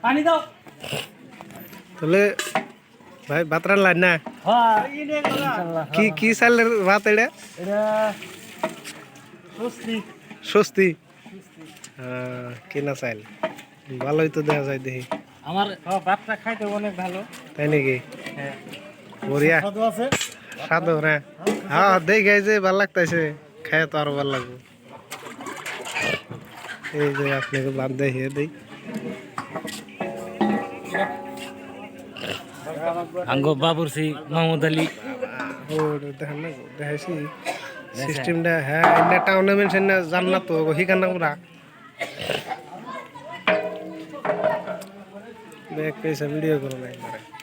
পানি দাও তাহলে ভাই ভাত রান্নাই না কি কি চালের ভাত এটা স্বস্তি কিনা চাইল ভালোই তো দেখা যায় দেখি আমার ভাতটা খাইতে অনেক ভালো তাই নাকি হ্যাঁ বড়িয়া স্বাদও আছে সাদো না হ্যাঁ দেখে যে ভাল লাগতেছে খায় তো আরো ভাল লাগবে এই যে আপনাকে বাদ দেখিয়ে দিই আঙ্গো বাবুরসি মোহাম্মদ আলী ও দেখেন না দেখাইছি সিস্টেমটা হ্যাঁ এনে টাউনে মেনছেন না জান না তো হিকান আমরা ব্যাক পেয়েছে ভিডিও করো না একবারে